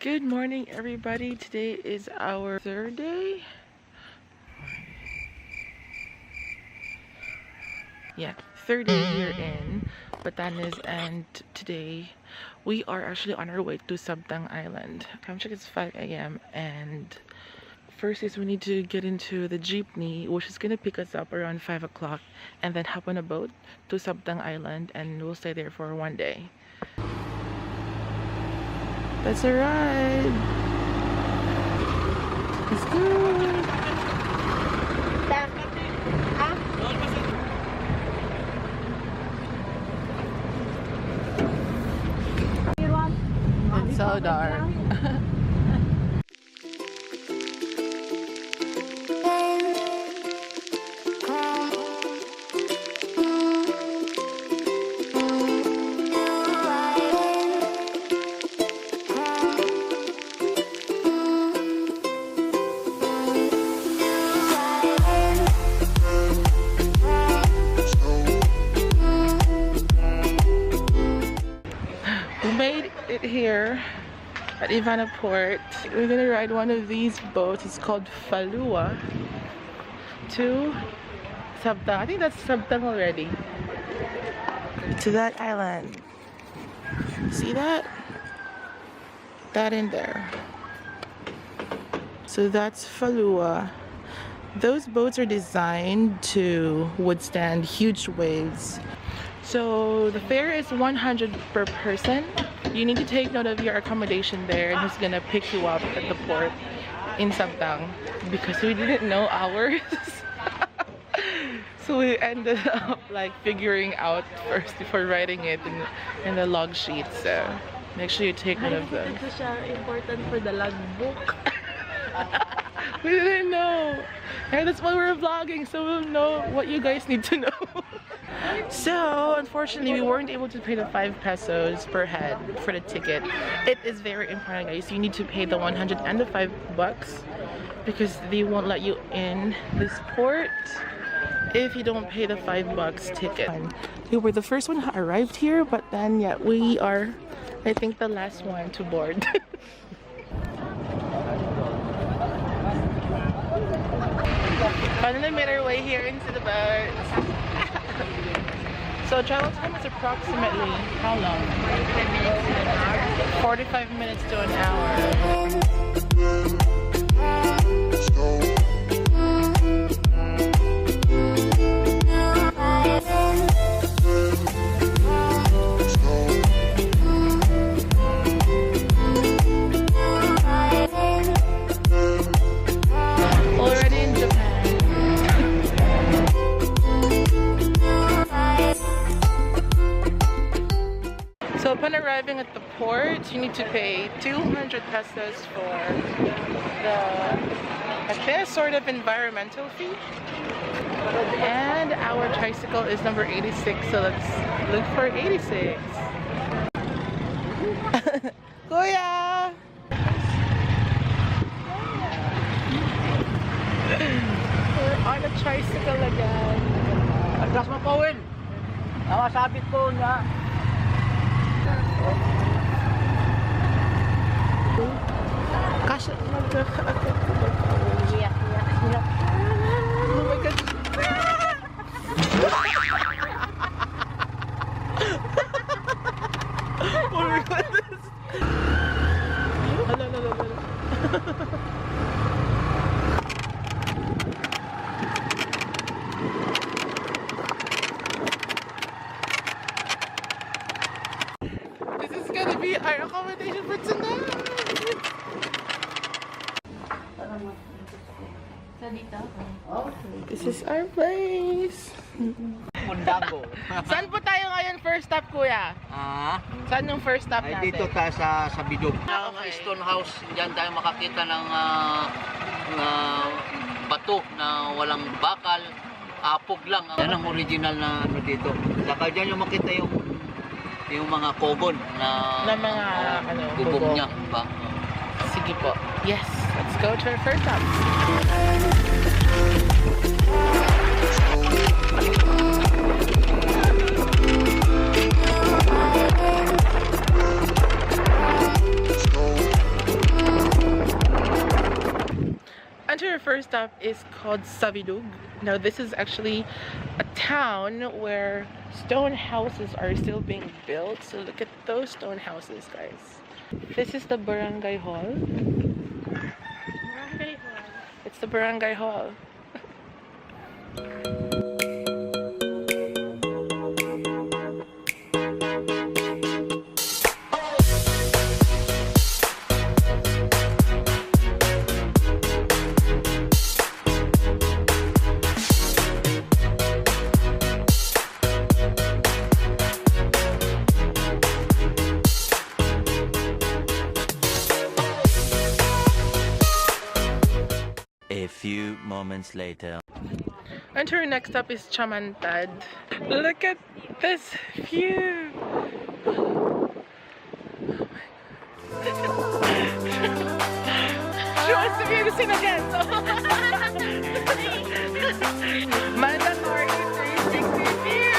Good morning, everybody. Today is our third day. Yeah, third day here in Batanes, and today we are actually on our way to Sabtang Island. Time check is 5 a.m. and first is we need to get into the jeepney, which is gonna pick us up around 5 o'clock, and then hop on a boat to Sabtang Island, and we'll stay there for one day. That's a ride. Let's go. It's so dark. Here at Ivana Port, we're gonna ride one of these boats. It's called Falua to Sabtang. I think that's Sabtang already. To that island. See that? That in there. So that's Falua. Those boats are designed to withstand huge waves. So the fare is 100 per person. You need to take note of your accommodation there and who's gonna pick you up at the port in Sabtang, because we didn't know ours. So we ended up like figuring out first before writing it in the log sheet. So make sure you take note of them. Ito siya important for the logbook. We didn't know. And that's why we're vlogging, so we'll know what you guys need to know. So unfortunately we weren't able to pay the 5 pesos per head for the ticket. It is very important, guys. You need to pay the 100 and the $5 because they won't let you in this port if you don't pay the $5 ticket. We were the first one who arrived here, but then yeah, we are, I think, the last one to board. Finally made our way here into the boat. So travel time is approximately how long? 45 minutes to an hour. So upon arriving at the port, you need to pay 200 pesos for the sort of environmental fee. And our tricycle is number 86, so let's look for 86. Kuya! We're on a tricycle again. Agras mo po, Win. Nakasabit ko na. Kasha, nagkakaagad ko ba? Iyak. Oh my God. Oh my goodness. Hala. This is gonna be our accommodation for tonight. This is our place. Mundago. Saan po tayo ngayon first stop, kuya? Saan yung first stop natin? Dito tayo sa Bidog. Okay. Stone House, diyan tayo makakita ng bato na walang bakal, apog lang. Yan ang original na ano dito. Saka diyan yung makita yung mga kobon na mga bubog niya. Ba? Sige po. Yes, let's go to our first stop. is called Savidug. Now this is actually a town where stone houses are still being built. So look at those stone houses, guys. This is the barangay hall. Barangay hall. It's the barangay hall. A few moments later. And our next up is Chamantad. Look at this view! She wants to be the scene again, so mandatory 360 view!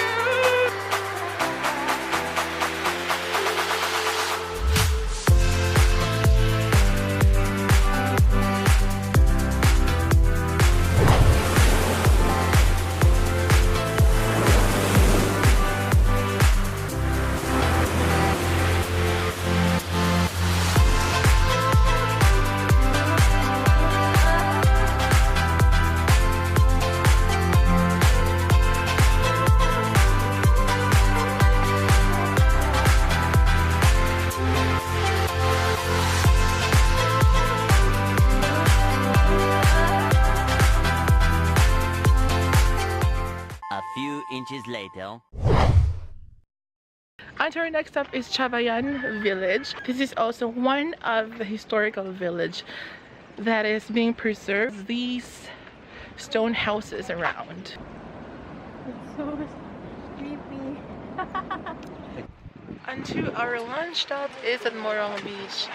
A few inches later. And our next up is Chavayan village. This is also one of the historical village that is being preserved. These stone houses around. It's so creepy. And to our lunch stop is at Morong Beach.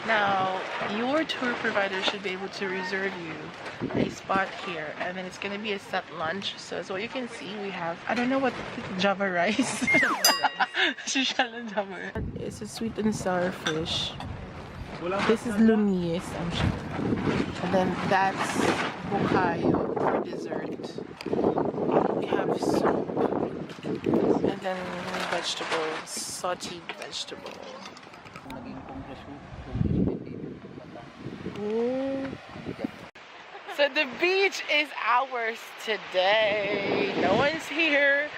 Now, your tour provider should be able to reserve you a spot here, and then it's gonna be a set lunch. So as what you can see, we have, I don't know what, Java rice. Shishalan Java rice. It's a sweet and sour fish. This is lunis, I'm sure. And then that's bukayo for dessert. We have soup. And then vegetables, sauteed vegetable. Ooh. So the beach is ours today. No one's here.